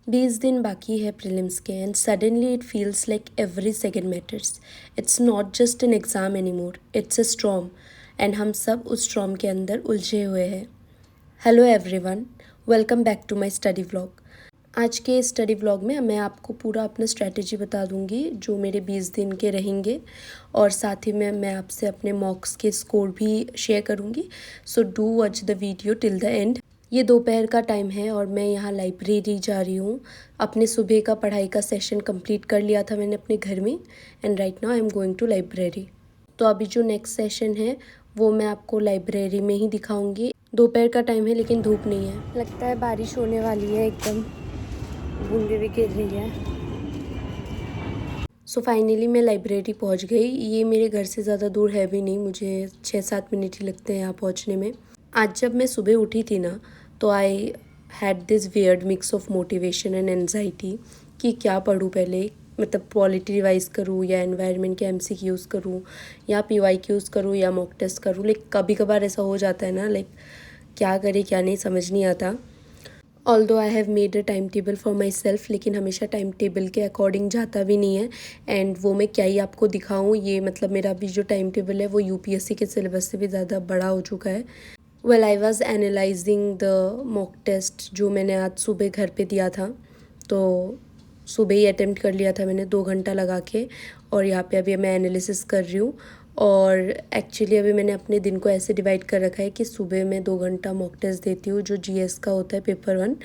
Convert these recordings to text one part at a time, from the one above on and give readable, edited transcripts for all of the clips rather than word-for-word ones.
20 दिन बाकी है प्रीलिम्स के end suddenly it feels like every second matters. It's not just an exam any more, it's a storm and हम सब उस स्ट्रॉम के अंदर उलझे हुए हैं. Hello everyone, welcome back to my study vlog. आज के स्टडी व्लॉग में मैं आपको पूरा अपना स्ट्रैटेजी बता दूंगी जो मेरे 20 दिन के रहेंगे और साथ ही में मैं आपसे अपने मॉक्स के स्कोर भी शेयर करूंगी. So do watch the video till the end. ये दोपहर का टाइम है और मैं यहाँ लाइब्रेरी जा रही हूँ. अपने सुबह का पढ़ाई का सेशन कंप्लीट कर लिया था मैंने अपने घर में and right now I am going to library. तो अभी जो नेक्स्ट सेशन है वो मैं आपको लाइब्रेरी में ही दिखाऊंगी. दोपहर का टाइम है लेकिन धूप नहीं है. लगता है बारिश होने वाली है, एकदम बूंदें भी गिर रही है. सो फाइनली मैं लाइब्रेरी पहुंच गई. ये मेरे घर से ज़्यादा दूर है भी नहीं, मुझे 6-7 मिनट ही लगते हैं यहाँ पहुंचने में. आज जब मैं सुबह उठी थी ना तो I had this weird mix of motivation and anxiety कि क्या पढूं पहले. मतलब पॉलिटी रिवाइज करूँ या एनवायरनमेंट के MCQs करूँ या PYQs करूँ या मॉक टेस्ट करूँ. लाइक कभी कभार ऐसा हो जाता है ना, लाइक क्या करे क्या नहीं समझ नहीं आता. Although I have made a time table for my self, लेकिन हमेशा टाइम टेबल के अकॉर्डिंग जाता भी नहीं है. एंड वो मैं क्या ही आपको दिखाऊँ. ये मतलब मेरा अभी जो टाइम टेबल है वो UPSC के सिलेबस से भी ज़्यादा बड़ा हो चुका है. Well I was analysing the mock test जो मैंने आज सुबह घर पे दिया था. तो सुबह ही अटेम्प्ट कर लिया था मैंने 2 घंटा लगा के और यहाँ पे अभी मैं एनालिसिस कर रही हूँ. और एक्चुअली अभी मैंने अपने दिन को ऐसे डिवाइड कर रखा है कि सुबह मैं 2 घंटा मॉक टेस्ट देती हूँ जो GS का होता है पेपर 1,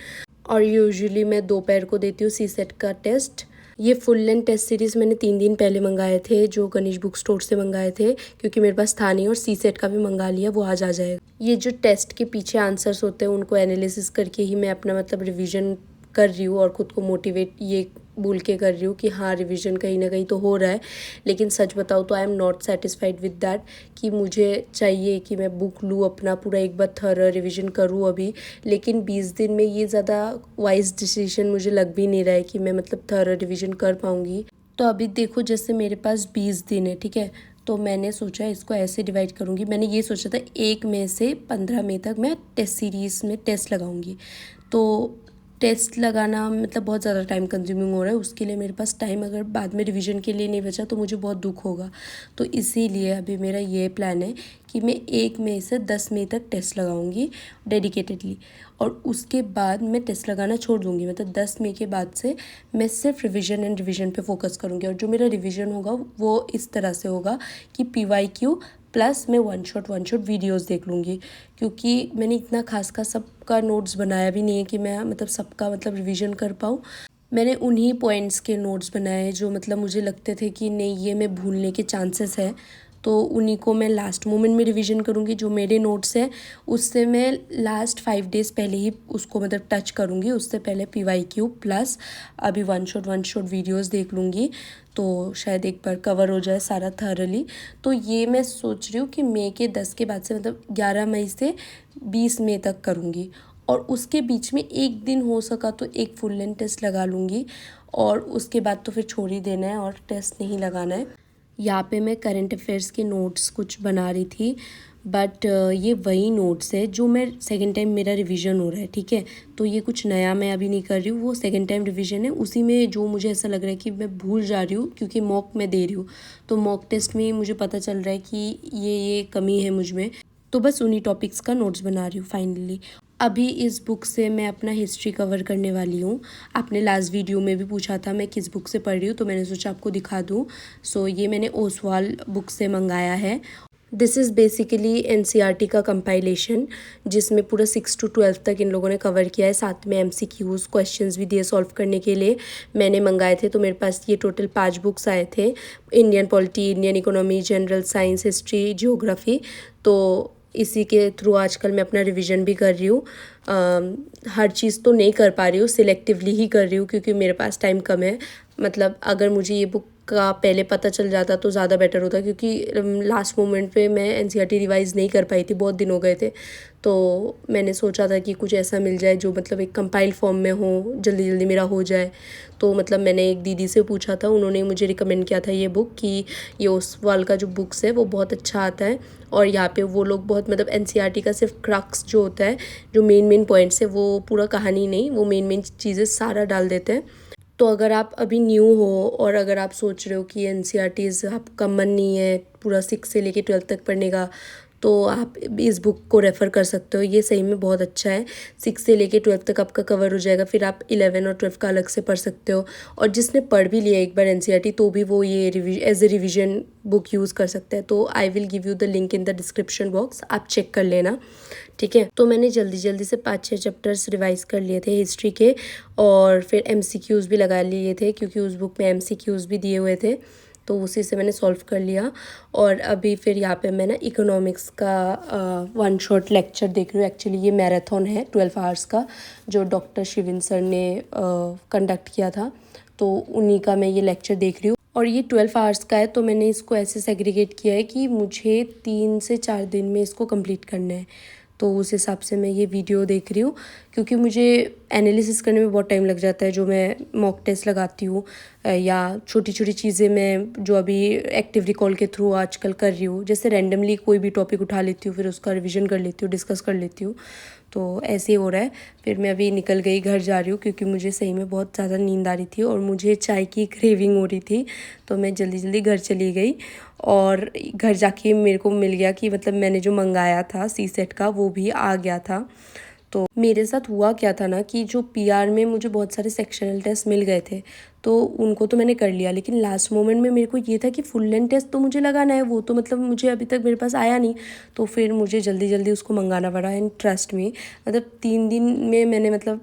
और यूजुअली मैं दोपहर को देती हूँ CSET का टेस्ट. ये फुल लेंथ टेस्ट सीरीज़ मैंने 3 दिन पहले मंगाए थे जो गणेश बुक स्टोर से मंगाए थे क्योंकि मेरे पास था नहीं, और CSET का भी मंगा लिया, वो आज आ जाएगा. ये जो टेस्ट के पीछे आंसर्स होते हैं उनको एनालिसिस करके ही मैं अपना मतलब रिवीजन कर रही हूँ और ख़ुद को मोटिवेट ये बोल के कर रही हूँ कि हाँ रिवीजन कहीं ना कहीं तो हो रहा है. लेकिन सच बताऊँ तो I am not satisfied with that कि मुझे चाहिए कि मैं बुक लूँ अपना पूरा एक बार थॉरो रिवीजन करूँ अभी. लेकिन 20 दिन में ये ज़्यादा वाइज डिसीजन मुझे लग भी नहीं रहा है कि मैं मतलब थॉरो रिवीजन कर पाऊँगी. तो अभी देखो जैसे मेरे पास 20 दिन है, ठीक है, तो मैंने सोचा इसको ऐसे डिवाइड करूँगी. मैंने ये सोचा था 1 मई से 15 मई तक मैं टेस्ट सीरीज़ में टेस्ट लगाऊँगी. तो टेस्ट लगाना मतलब बहुत ज़्यादा टाइम कंज्यूमिंग हो रहा है. उसके लिए मेरे पास टाइम अगर बाद में रिवीजन के लिए नहीं बचा तो मुझे बहुत दुख होगा. तो इसीलिए अभी मेरा ये प्लान है कि मैं 1 मई से 10 मई तक टेस्ट लगाऊंगी डेडिकेटेडली, और उसके बाद मैं टेस्ट लगाना छोड़ दूंगी. मतलब 10 मई के बाद से मैं सिर्फ रिवीजन एंड रिवीजन पे फोकस करूंगी. और जो मेरा रिवीजन होगा वो इस तरह से होगा कि PYQ प्लस मैं वन शॉट वीडियोस देख लूँगी, क्योंकि मैंने इतना खास सबका नोट्स बनाया भी नहीं है कि मैं मतलब सबका मतलब रिवीजन कर पाऊँ. मैंने उन्हीं पॉइंट्स के नोट्स बनाए जो मतलब मुझे लगते थे कि नहीं ये मैं भूलने के चांसेस है, तो उन्हीं को मैं लास्ट मोमेंट में रिवीजन करूँगी. जो मेरे नोट्स हैं उससे मैं लास्ट 5 डेज़ पहले ही उसको मतलब टच करूँगी. उससे पहले PYQ प्लस अभी वन शॉट वीडियोस देख लूँगी, तो शायद एक बार कवर हो जाए सारा थॉरली. तो ये मैं सोच रही हूँ कि मई के 10 के बाद से मतलब 11 मई से 20 मई तक करूँगी. और उसके बीच में एक दिन हो सका तो एक फुल लेंथ टेस्ट लगा लूँगी, और उसके बाद तो फिर छोड़ ही देना है और टेस्ट नहीं लगाना है. यहाँ पे मैं करंट अफेयर्स के नोट्स कुछ बना रही थी, बट ये वही नोट्स है जो मैं सेकेंड टाइम मेरा रिवीजन हो रहा है, ठीक है. तो ये कुछ नया मैं अभी नहीं कर रही हूँ, वो सेकेंड टाइम रिवीजन है. उसी में जो मुझे ऐसा लग रहा है कि मैं भूल जा रही हूँ क्योंकि मॉक में दे रही हूँ, तो मॉक टेस्ट में मुझे पता चल रहा है कि ये कमी है मुझ में. तो बस उन्हीं टॉपिक्स का नोट्स बना रही हूँ फाइनली. अभी इस बुक से मैं अपना हिस्ट्री कवर करने वाली हूँ. आपने लास्ट वीडियो में भी पूछा था मैं किस बुक से पढ़ रही हूँ, तो मैंने सोचा आपको दिखा दूँ. सो ये मैंने ओसवाल बुक से मंगाया है. दिस इज़ बेसिकली NCERT का कंपाइलेशन जिसमें पूरा 6 to 12 तक इन लोगों ने कवर किया है. साथ में MCQs क्वेश्चंस भी दिए सॉल्व करने के लिए मैंने मंगाए थे. तो मेरे पास ये टोटल 5 बुक्स आए थे. Indian polity, Indian economy, general science, history, geography. तो इसी के थ्रू आजकल मैं अपना रिवीजन भी कर रही हूँ. हर चीज़ तो नहीं कर पा रही हूँ, सिलेक्टिवली ही कर रही हूँ क्योंकि मेरे पास टाइम कम है. मतलब अगर मुझे ये बुक का पहले पता चल जाता तो ज़्यादा बेटर होता, क्योंकि लास्ट मोमेंट पे मैं एनसीईआरटी रिवाइज़ नहीं कर पाई थी, बहुत दिन हो गए थे। तो मैंने सोचा था कि कुछ ऐसा मिल जाए जो मतलब एक कंपाइल फॉर्म में हो, जल्दी जल्दी मेरा हो जाए। तो मतलब मैंने एक दीदी से पूछा था, उन्होंने मुझे रिकमेंड किया था ये बुक कि ये ओसवाल का जो बुक्स है वो बहुत अच्छा आता है, और यहाँ पे वो लोग बहुत मतलब एनसीईआरटी का सिर्फ क्रक्स जो होता है, जो मेन पॉइंट्स है, वो पूरा कहानी नहीं, वो मेन चीज़ें सारा डाल देते हैं। तो अगर आप अभी न्यू हो और अगर आप सोच रहे हो कि एनसीईआरटीज़ आपका मन नहीं है पूरा 6 से लेके 12 तक पढ़ने का, तो आप इस बुक को रेफ़र कर सकते हो। ये सही में बहुत अच्छा है, 6 से लेके 12 तक आपका कवर हो जाएगा, फिर आप 11 और 12 का अलग से पढ़ सकते हो। और जिसने पढ़ भी लिया एक बार एनसीईआरटी, तो भी वो ये as a revision book use कर सकता है। तो I will give you the link in the description box, आप चेक कर लेना, ठीक है। तो मैंने जल्दी जल्दी से 5-6 चैप्टर्स रिवाइज़ कर लिए थे हिस्ट्री के, और फिर एमसीक्यूज़ भी लगा लिए थे, क्योंकि उस बुक में एमसीक्यूज़ भी दिए हुए थे, तो उसी से मैंने सॉल्व कर लिया। और अभी फिर यहाँ पे मैं ना इकोनॉमिक्स का 1 शॉट लेक्चर देख रही हूँ। एक्चुअली ये मैराथन है 12 आवर्स का, जो डॉक्टर शिविन सर ने कंडक्ट किया था, तो उन्हीं का मैं ये लेक्चर देख रही हूँ। और ये 12 आवर्स का है, तो मैंने इसको ऐसे सेग्रीगेट किया है कि मुझे 3 से 4 दिन में इसको कंप्लीट करना है। तो उस हिसाब से मैं ये वीडियो देख रही हूँ, क्योंकि मुझे एनालिसिस करने में बहुत टाइम लग जाता है, जो मैं मॉक टेस्ट लगाती हूँ या छोटी छोटी चीज़ें मैं जो अभी एक्टिव रिकॉल के थ्रू आजकल कर रही हूँ, जैसे रैंडमली कोई भी टॉपिक उठा लेती हूँ, फिर उसका रिविज़न कर लेती हूँ, डिस्कस कर लेती हूँ। तो ऐसे ही हो रहा है। फिर मैं अभी निकल गई, घर जा रही हूँ, क्योंकि मुझे सही में बहुत ज़्यादा नींद आ रही थी और मुझे चाय की क्रेविंग हो रही थी। तो मैं जल्दी जल्दी घर चली गई, और घर जाके मेरे को मिल गया कि मतलब मैंने जो मंगाया था सी सेट का, वो भी आ गया था। तो मेरे साथ हुआ क्या था ना, कि जो पीआर में मुझे बहुत सारे सेक्शनल टेस्ट मिल गए थे, तो उनको तो मैंने कर लिया, लेकिन लास्ट मोमेंट में मेरे को ये था कि फुल लेंथ टेस्ट तो मुझे लगाना है, वो तो मतलब मुझे अभी तक मेरे पास आया नहीं। तो फिर मुझे जल्दी जल्दी उसको मंगाना पड़ा। एंड ट्रस्ट मी, मतलब 3 दिन में मैंने मतलब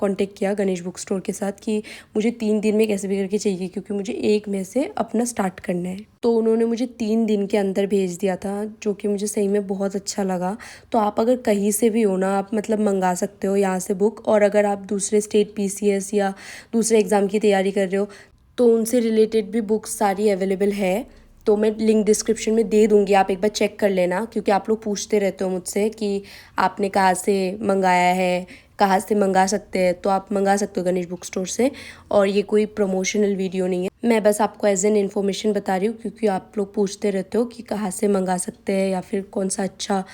कांटेक्ट किया गणेश बुक स्टोर के साथ कि मुझे 3 दिन में कैसे भी करके चाहिए, क्योंकि मुझे 1 मई से अपना स्टार्ट करना है। तो उन्होंने मुझे 3 दिन के अंदर भेज दिया था, जो कि मुझे सही में बहुत अच्छा लगा। तो आप अगर कहीं से भी हो ना, आप मतलब मंगा सकते हो यहाँ से बुक। और अगर आप दूसरे स्टेट पीसीएस या दूसरे एग्ज़ाम की तैयारी कर रहे हो, तो उनसे रिलेटेड भी बुक्स सारी अवेलेबल है। तो मैं लिंक डिस्क्रिप्शन में दे दूँगी, आप एक बार चेक कर लेना, क्योंकि आप लोग पूछते रहते हो मुझसे कि आपने कहाँ से मंगाया है, कहाँ से मंगा सकते हैं। तो आप मंगा सकते हो गणेश बुक स्टोर से, और ये कोई प्रमोशनल वीडियो नहीं है, मैं बस आपको एज एन इन्फॉर्मेशन बता रही हूँ, क्योंकि आप लोग पूछते रहते हो कि कहाँ से मंगा सकते हैं, या फिर कौन सा अच्छा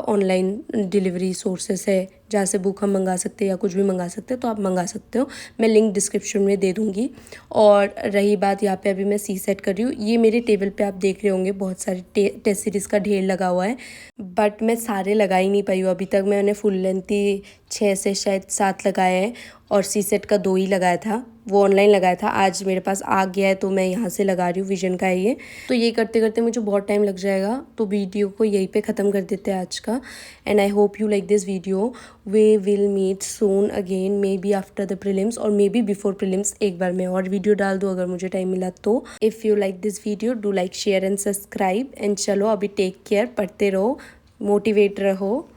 ऑनलाइन डिलीवरी सोर्सेस है जहाँ से बुक हम मंगा सकते हैं या कुछ भी मंगा सकते हैं। तो आप मंगा सकते हो, मैं लिंक डिस्क्रिप्शन में दे दूँगी। और रही बात, यहाँ पे अभी मैं सी सेट कर रही हूँ। ये मेरे टेबल पे आप देख रहे होंगे बहुत सारे टेस्ट सीरीज़ का ढेर लगा हुआ है, बट मैं सारे लगा ही नहीं पाई हूँ अभी तक। मैंने फुल लेंथी 6 से शायद 7 लगाए हैं, और सी सेट का 2 ही लगाया था, वो ऑनलाइन लगाया था। आज मेरे पास आ गया है, तो मैं यहाँ से लगा रही हूँ, विजन का है ये। तो ये करते करते मुझे बहुत टाइम लग जाएगा, तो वीडियो को यहीं पे ख़त्म कर देते हैं आज का। And I hope you like this video. We will meet soon again, maybe after the prelims और मे बी बिफोर प्रीलिम्स। एक बार मैं और वीडियो डाल दूँ अगर मुझे टाइम मिला तो। If you like this video, do like, share and subscribe. And चलो अभी टेक केयर, पढ़ते रहो, मोटिवेट रहो।